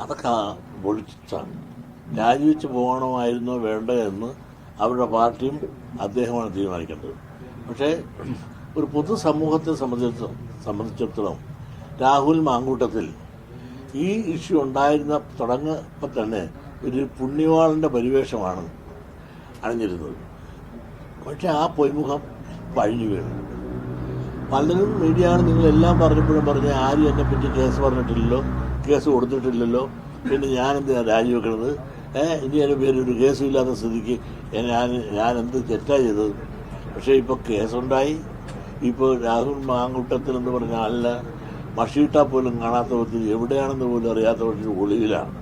അതൊക്കെ പൊളിച്ചാണ്. രാജിവെച്ച് പോകണമായിരുന്നോ വേണ്ടോ എന്ന് അവരുടെ പാർട്ടിയും അദ്ദേഹമാണ് തീരുമാനിക്കേണ്ടത്. പക്ഷേ ഒരു പൊതുസമൂഹത്തെ സംബന്ധിച്ചിടത്തോളം രാഹുൽ മാങ്കൂട്ടത്തിൽ ഈ ഇഷ്യൂ തുടങ്ങപ്പോൾ തന്നെ ഒരു പുണ്യവാളൻ്റെ പരിവേഷമാണ് അണിഞ്ഞിരുന്നത്. പക്ഷെ ആ പൊയ്മുഖം പഴിഞ്ഞു വീണു. പലരും മീഡിയയാണ് നിങ്ങളെല്ലാം പറഞ്ഞപ്പോഴും പറഞ്ഞ് ആരും എന്നെപ്പറ്റി കേസ് പറഞ്ഞിട്ടില്ലല്ലോ, കേസ് കൊടുത്തിട്ടില്ലല്ലോ, പിന്നെ ഞാനെന്തിനാണ് രാജിവെക്കണത്, ഇനി എൻ്റെ പേരൊരു കേസും ഇല്ലാത്ത സ്ഥിതിക്ക് ഞാൻ എന്ത് തെറ്റാണ് ചെയ്തത്. പക്ഷേ ഇപ്പോൾ കേസുണ്ടായി. ഇപ്പോൾ രാഹുൽ മാങ്കൂട്ടത്തിൽ എന്ന് പറഞ്ഞ ആളിനെ മഷിയിട്ടാൽ പോലും കാണാത്ത വിധത്തിൽ എവിടെയാണെന്ന് പോലും അറിയാത്ത വിധത്തിൽ ഒളിവിലാണ്.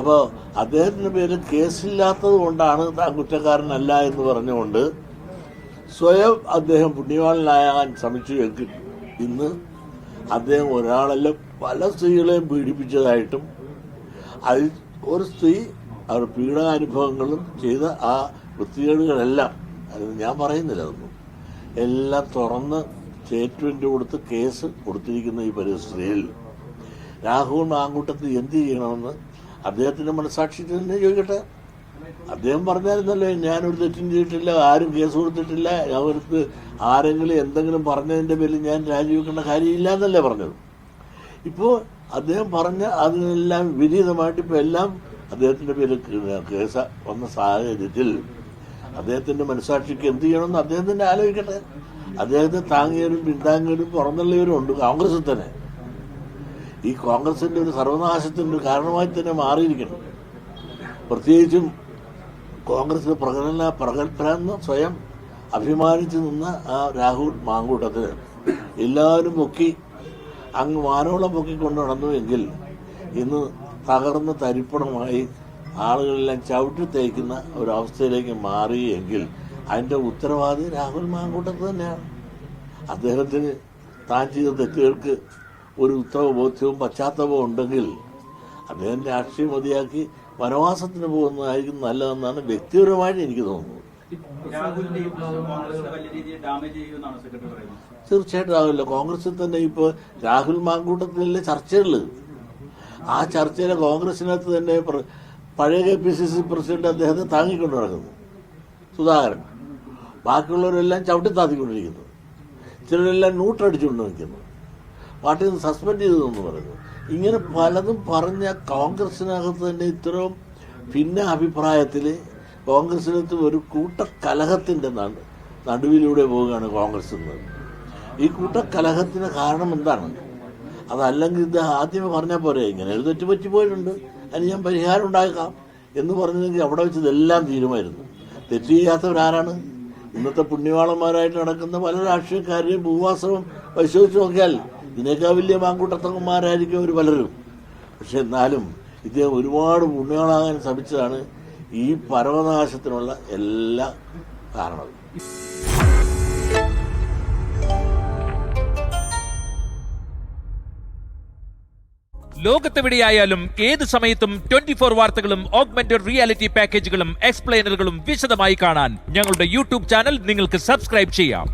അപ്പോൾ അദ്ദേഹത്തിൻ്റെ പേര് കേസില്ലാത്തത് കൊണ്ടാണ് താൻ കുറ്റക്കാരനല്ല എന്ന് പറഞ്ഞുകൊണ്ട് സ്വയം അദ്ദേഹം പുണ്യവാളനാകാൻ ശ്രമിച്ചു എങ്കിൽ ഇന്ന് അദ്ദേഹം ഒരാളല്ല പല സ്ത്രീകളെയും പീഡിപ്പിച്ചതായിട്ടും അതിൽ ഒരു സ്ത്രീ അവർ പീഡനാനുഭവങ്ങളും ചെയ്ത ആ വൃത്തികേടുകളെല്ലാം അത് ഞാൻ പറയുന്നില്ല, അതൊന്നും എല്ലാം തുറന്ന് സ്റ്റേറ്റ്മെന്റ് കൊടുത്ത് കേസ് കൊടുത്തിരിക്കുന്ന ഈ പരിസ്ഥിതിയിൽ രാഹുൽ മാങ്കൂട്ടത്തിൽ എന്ത് ചെയ്യണമെന്ന് അദ്ദേഹത്തിന്റെ മനസാക്ഷി തന്നെ ചോദിക്കട്ടെ. അദ്ദേഹം പറഞ്ഞായിരുന്നല്ലോ, ഞാനൊരു തെറ്റും ചെയ്തിട്ടില്ല, ആരും കേസ് കൊടുത്തിട്ടില്ല, അവർക്ക് ആരെങ്കിലും എന്തെങ്കിലും പറഞ്ഞതിൻ്റെ പേരിൽ ഞാൻ രാജിവെക്കേണ്ട കാര്യമില്ല എന്നല്ലേ പറഞ്ഞത്. ഇപ്പോൾ അദ്ദേഹം പറഞ്ഞ അതിനെല്ലാം വിപരീതമായിട്ട് ഇപ്പോൾ എല്ലാം അദ്ദേഹത്തിൻ്റെ പേരിൽ കേസ് വന്ന സാഹചര്യത്തിൽ അദ്ദേഹത്തിൻ്റെ മനസാക്ഷിക്ക് എന്ത് ചെയ്യണമെന്ന് അദ്ദേഹം തന്നെ ആലോചിക്കട്ടെ. അദ്ദേഹത്തെ താങ്ങിയവരും പിന്താങ്ങിയവരും പുറന്തള്ളിയവരും ഉണ്ട് കോൺഗ്രസിൽ തന്നെ. ഈ കോൺഗ്രസിൻ്റെ ഒരു സർവനാശത്തിൻ്റെ ഒരു കാരണമായി തന്നെ മാറിയിരിക്കണം. പ്രത്യേകിച്ചും കോൺഗ്രസ് പ്രഗത്ഭരെന്ന് സ്വയം അഭിമാനിച്ചു നിന്ന ആ രാഹുൽ മാങ്കൂട്ടത്തിന് എല്ലാവരും അങ്ങ് വാനോളം പൊക്കിക്കൊണ്ട് നടന്നുവെങ്കിൽ ഇന്ന് തകർന്ന് തരിപ്പണമായി ആളുകളെല്ലാം ചവിട്ടി തേക്കുന്ന ഒരവസ്ഥയിലേക്ക് മാറിയെങ്കിൽ അതിൻ്റെ ഉത്തരവാദി രാഹുൽ മാങ്കൂട്ടത്ത് തന്നെയാണ്. അദ്ദേഹത്തിന് താൻ ചെയ്ത തെറ്റുകൾക്ക് ഒരു ഉത്തരബോധ്യവും പശ്ചാത്തലവും ഉണ്ടെങ്കിൽ അദ്ദേഹം രാഷ്ട്രീയം മതിയാക്കി വനവാസത്തിന് പോകുന്നതായിരിക്കും നല്ലതെന്നാണ് വ്യക്തിപരമായിട്ട് എനിക്ക് തോന്നുന്നത്. തീർച്ചയായിട്ടും ആവില്ല. കോൺഗ്രസിൽ തന്നെ ഇപ്പോൾ രാഹുൽ മാങ്കൂട്ടത്തിലെ ചർച്ചകൾ, ആ ചർച്ചയിലെ കോൺഗ്രസിനകത്ത് തന്നെ പഴയ KPCC പ്രസിഡന്റ് അദ്ദേഹത്തെ താങ്ങിക്കൊണ്ട് നടക്കുന്നു സുധാകരൻ, ബാക്കിയുള്ളവരെല്ലാം ചവിട്ടിത്താത്തിക്കൊണ്ടിരിക്കുന്നു, ചിലരെല്ലാം ന്യൂട്രടിച്ചുകൊണ്ട് നിൽക്കുന്നു, പാർട്ടിയിൽ നിന്ന് സസ്പെൻഡ് ചെയ്തതെന്ന് പറയുന്നു. ഇങ്ങനെ പലതും പറഞ്ഞ കോൺഗ്രസിനകത്ത് തന്നെ ഇത്രയും ഭിന്ന അഭിപ്രായത്തിൽ കോൺഗ്രസിനകത്ത് ഒരു കൂട്ടക്കലഹത്തിൻ്റെ നടുവിലൂടെ പോവുകയാണ് കോൺഗ്രസ് എന്നത്. ഈ കൂട്ടക്കലഹത്തിന് കാരണം എന്താണ്? അതല്ലെങ്കിൽ ഇത് ആദ്യമേ പറഞ്ഞാൽ പോരെ, ഇങ്ങനെ ഒരു തെറ്റ് പറ്റിപ്പോയിട്ടുണ്ട്, അതിന് ഞാൻ പരിഹാരം ഉണ്ടാക്കാം എന്ന് പറഞ്ഞെങ്കിൽ അവിടെ വെച്ച് ഇതെല്ലാം തീരുമായിരുന്നു. തെറ്റ് ചെയ്യാത്തവരാരാണ്? ഇന്നത്തെ പുണ്യവാളന്മാരായിട്ട് നടക്കുന്ന പല രാഷ്ട്രീയക്കാരുടെയും ഭൂവാസവും പരിശോധിച്ച് നോക്കിയാൽ ഇതിനേക്കാൾ വലിയ മാങ്കൂട്ടത്തങ്ങന്മാരായിരിക്കും അവർ പലരും. പക്ഷെ എന്നാലും ഇദ്ദേഹം ഒരുപാട് പുണ്യവാളാകാൻ ശ്രമിച്ചതാണ് ഈ പരമനാശത്തിനുള്ള എല്ലാ കാരണവും. ലോകത്തെവിടെയായാലും ഏത് സമയത്തും 24 വാർത്തകളും ഓഗ്മെന്റഡ് റിയാലിറ്റി പാക്കേജുകളും എക്സ്പ്ലെയിനറുകളും വിശദമായി കാണാൻ ഞങ്ങളുടെ യൂട്യൂബ് ചാനൽ നിങ്ങൾക്ക് സബ്സ്ക്രൈബ് ചെയ്യാം.